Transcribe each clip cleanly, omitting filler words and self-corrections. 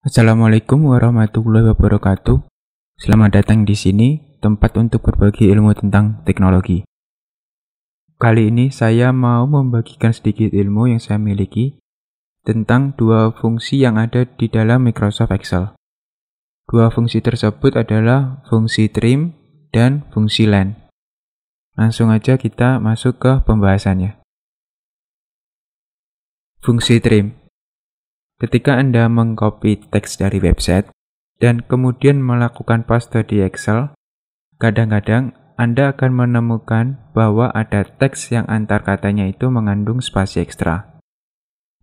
Assalamualaikum warahmatullahi wabarakatuh. Selamat datang di sini, tempat untuk berbagi ilmu tentang teknologi. Kali ini saya mau membagikan sedikit ilmu yang saya miliki tentang dua fungsi yang ada di dalam Microsoft Excel. Dua fungsi tersebut adalah fungsi trim dan fungsi len. Langsung aja kita masuk ke pembahasannya. Fungsi trim. Ketika Anda mengcopy teks dari website dan kemudian melakukan paste di Excel, kadang-kadang Anda akan menemukan bahwa ada teks yang antar katanya itu mengandung spasi ekstra.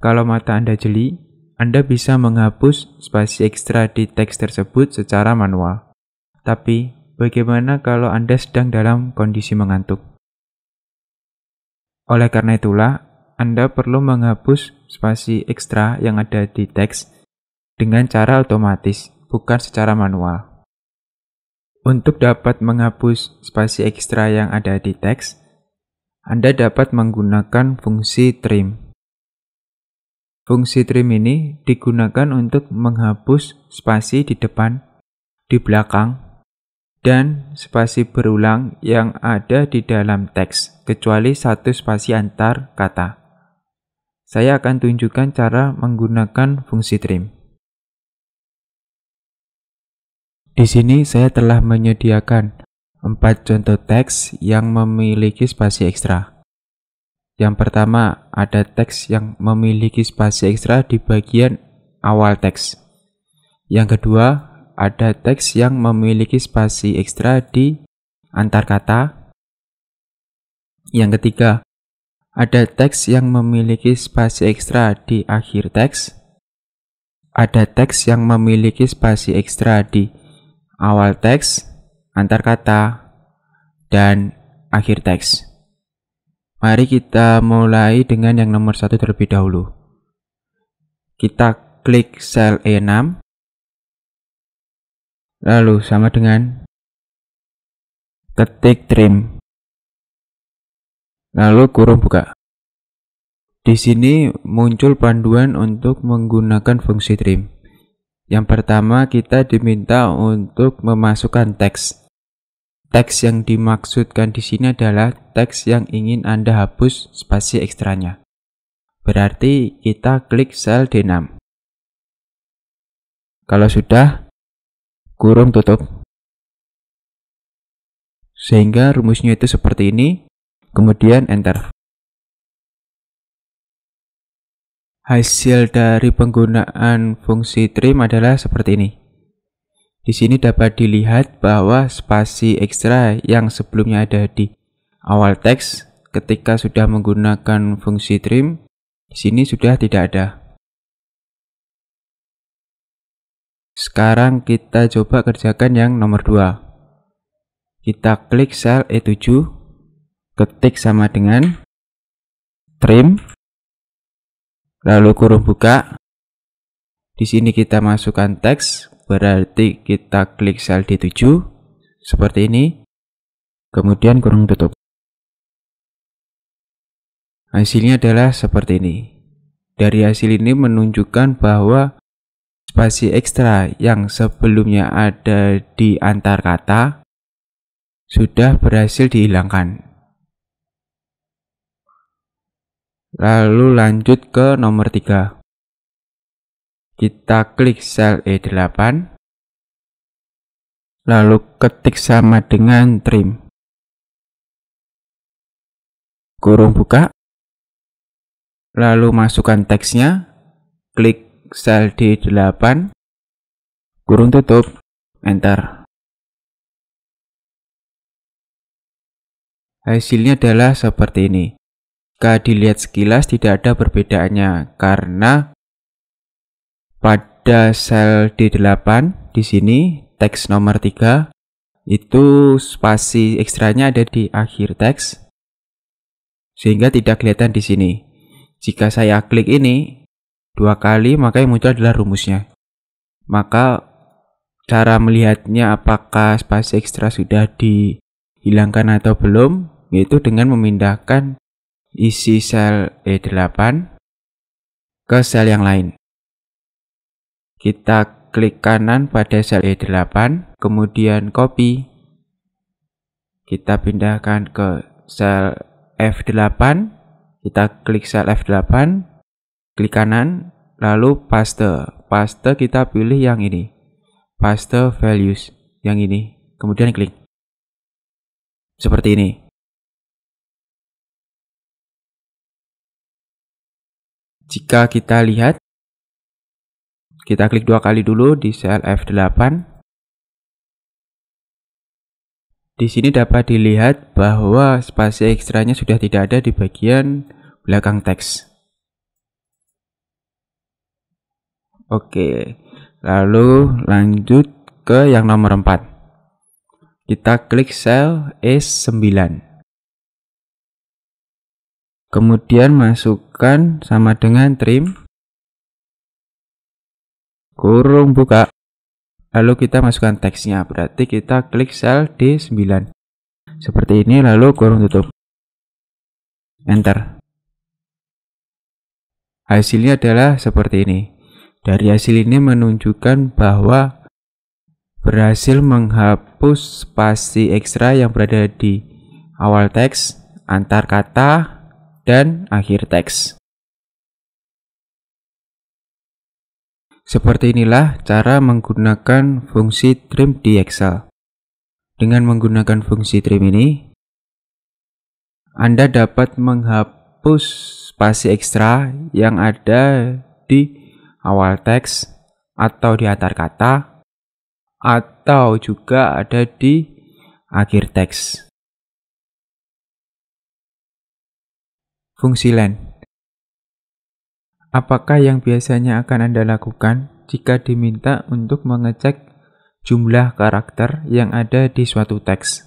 Kalau mata Anda jeli, Anda bisa menghapus spasi ekstra di teks tersebut secara manual. Tapi, bagaimana kalau Anda sedang dalam kondisi mengantuk? Oleh karena itulah, Anda perlu menghapus spasi ekstra yang ada di teks dengan cara otomatis, bukan secara manual. Untuk dapat menghapus spasi ekstra yang ada di teks, Anda dapat menggunakan fungsi trim. Fungsi trim ini digunakan untuk menghapus spasi di depan, di belakang, dan spasi berulang yang ada di dalam teks, kecuali satu spasi antar kata. Saya akan tunjukkan cara menggunakan fungsi trim. Di sini saya telah menyediakan 4 contoh teks yang memiliki spasi ekstra. Yang pertama, ada teks yang memiliki spasi ekstra di bagian awal teks. Yang kedua, ada teks yang memiliki spasi ekstra di antar kata. Yang ketiga, ada teks yang memiliki spasi ekstra di akhir teks. Ada teks yang memiliki spasi ekstra di awal teks, antar kata, dan akhir teks. Mari kita mulai dengan yang nomor 1 terlebih dahulu. Kita klik sel E6, lalu sama dengan ketik trim, lalu kurung buka. Di sini muncul panduan untuk menggunakan fungsi trim. Yang pertama, kita diminta untuk memasukkan teks. Teks yang dimaksudkan di sini adalah teks yang ingin Anda hapus spasi ekstranya. Berarti kita klik sel D6. Kalau sudah, kurung tutup. Sehingga rumusnya itu seperti ini. Kemudian enter. Hasil dari penggunaan fungsi trim adalah seperti ini. Di sini dapat dilihat bahwa spasi ekstra yang sebelumnya ada di awal teks ketika sudah menggunakan fungsi trim, di sini sudah tidak ada. Sekarang kita coba kerjakan yang nomor 2. Kita klik sel E7, ketik sama dengan trim, lalu kurung buka. Di sini kita masukkan teks, berarti kita klik sel D7 seperti ini. Kemudian kurung tutup. Hasilnya adalah seperti ini. Dari hasil ini menunjukkan bahwa spasi ekstra yang sebelumnya ada di antar kata sudah berhasil dihilangkan. Lalu lanjut ke nomor 3. Kita klik sel E8, lalu ketik sama dengan trim. Kurung buka, lalu masukkan teksnya, klik sel D8, kurung tutup, enter. Hasilnya adalah seperti ini. Jika dilihat sekilas tidak ada perbedaannya karena pada sel D8 di sini teks nomor 3 itu spasi ekstranya ada di akhir teks sehingga tidak kelihatan di sini. Jika saya klik ini 2 kali maka yang muncul adalah rumusnya. Maka cara melihatnya apakah spasi ekstra sudah dihilangkan atau belum yaitu dengan memindahkan isi sel E8 ke sel yang lain. Kita klik kanan pada sel E8, kemudian copy. Kita pindahkan ke sel F8, kita klik sel F8, klik kanan, lalu paste. Paste kita pilih yang ini, paste values, yang ini, kemudian klik. Seperti ini. Jika kita lihat, kita klik 2 kali dulu di sel F8. Di sini dapat dilihat bahwa spasi ekstranya sudah tidak ada di bagian belakang teks. Oke, lalu lanjut ke yang nomor 4. Kita klik sel E9. Kemudian masukkan sama dengan trim, kurung buka, lalu kita masukkan teksnya, berarti kita klik sel D9 seperti ini, lalu kurung tutup, enter. Hasilnya adalah seperti ini. Dari hasil ini menunjukkan bahwa berhasil menghapus spasi ekstra yang berada di awal teks, antar kata, dan akhir teks. Seperti inilah cara menggunakan fungsi trim di Excel. Dengan menggunakan fungsi trim ini, Anda dapat menghapus spasi ekstra yang ada di awal teks, atau di antar kata, atau juga ada di akhir teks. Fungsi len. Apakah yang biasanya akan Anda lakukan jika diminta untuk mengecek jumlah karakter yang ada di suatu teks?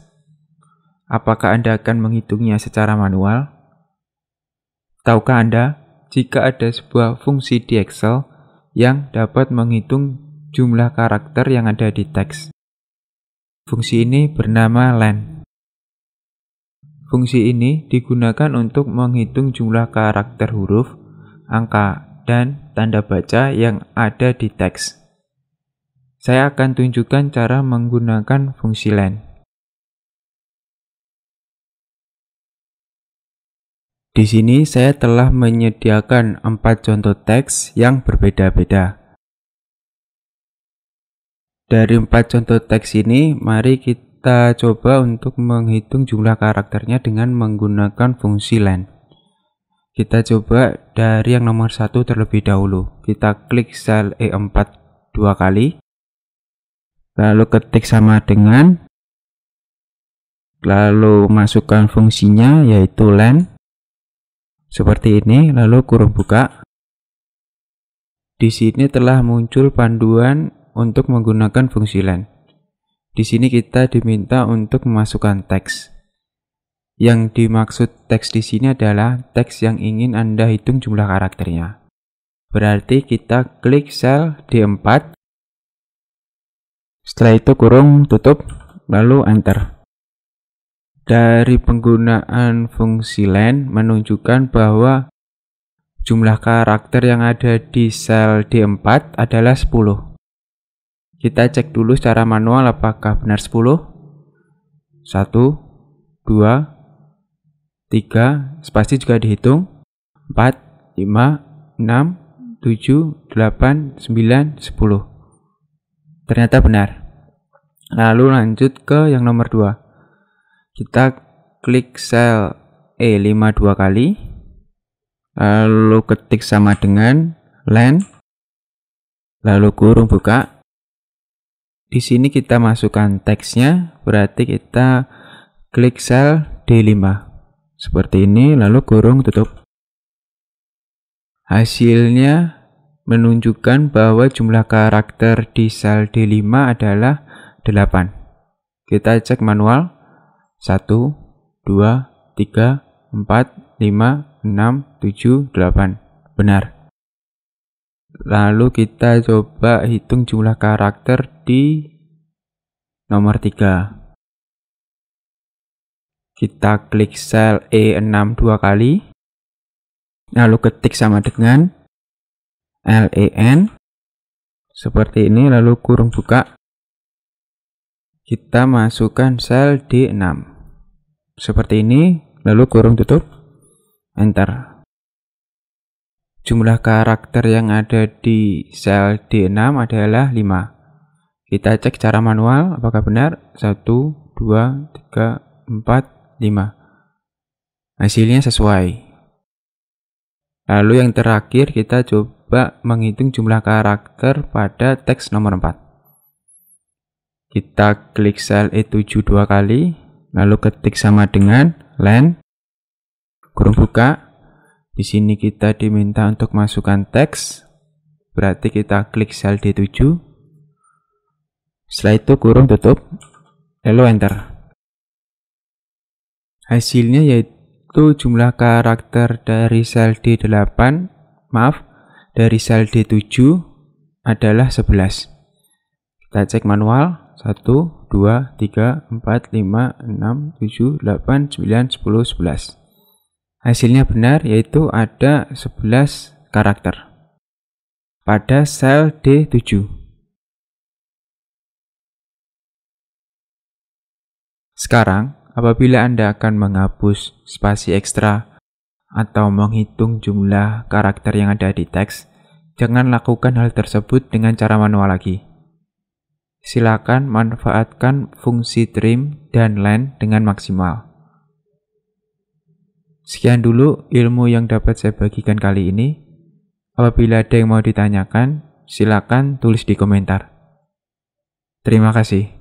Apakah Anda akan menghitungnya secara manual? Tahukah Anda jika ada sebuah fungsi di Excel yang dapat menghitung jumlah karakter yang ada di teks? Fungsi ini bernama len. Fungsi ini digunakan untuk menghitung jumlah karakter huruf, angka, dan tanda baca yang ada di teks. Saya akan tunjukkan cara menggunakan fungsi len. Di sini saya telah menyediakan 4 contoh teks yang berbeda-beda. Dari 4 contoh teks ini, mari kita coba untuk menghitung jumlah karakternya dengan menggunakan fungsi len. Kita coba dari yang nomor 1 terlebih dahulu. Kita klik sel E4 2 kali, lalu ketik sama dengan, lalu masukkan fungsinya yaitu len seperti ini, lalu kurung buka. Di sini telah muncul panduan untuk menggunakan fungsi len. Di sini kita diminta untuk memasukkan teks. Yang dimaksud teks di sini adalah teks yang ingin Anda hitung jumlah karakternya. Berarti kita klik sel D4. Setelah itu kurung tutup, lalu enter. Dari penggunaan fungsi len menunjukkan bahwa jumlah karakter yang ada di sel D4 adalah 10. Kita cek dulu secara manual apakah benar 10. 1, 2, 3, spasi juga dihitung. 4, 5, 6, 7, 8, 9, 10. Ternyata benar. Lalu lanjut ke yang nomor 2. Kita klik sel E5 2 kali, lalu ketik sama dengan len, lalu kurung buka. Di sini kita masukkan teksnya, berarti kita klik sel D5 seperti ini, lalu kurung tutup. Hasilnya menunjukkan bahwa jumlah karakter di sel D5 adalah 8. Kita cek manual. 1, 2, 3, 4, 5, 6, 7, 8. Benar. Lalu kita coba hitung jumlah karakter di nomor 3. Kita klik sel E6 2 kali, lalu ketik sama dengan len Seperti ini, lalu kurung buka. Kita masukkan sel D6. Seperti ini, lalu kurung tutup. Enter. Jumlah karakter yang ada di sel D6 adalah 5. Kita cek secara manual apakah benar. 1, 2, 3, 4, 5. Hasilnya sesuai. Lalu yang terakhir kita coba menghitung jumlah karakter pada teks nomor 4. Kita klik sel E7 2 kali, lalu ketik sama dengan len, kurung buka. Di sini kita diminta untuk masukkan teks, berarti kita klik sel D7. Setelah itu kurung tutup, lalu enter. Hasilnya yaitu jumlah karakter dari sel dari sel D7 adalah 11. Kita cek manual. 1, 2, 3, 4, 5, 6, 7, 8, 9, 10, 11. Hasilnya benar, yaitu ada 11 karakter pada sel D7. Sekarang, apabila Anda akan menghapus spasi ekstra atau menghitung jumlah karakter yang ada di teks, jangan lakukan hal tersebut dengan cara manual lagi. Silakan manfaatkan fungsi trim dan len dengan maksimal. Sekian dulu ilmu yang dapat saya bagikan kali ini. Apabila ada yang mau ditanyakan, silakan tulis di komentar. Terima kasih.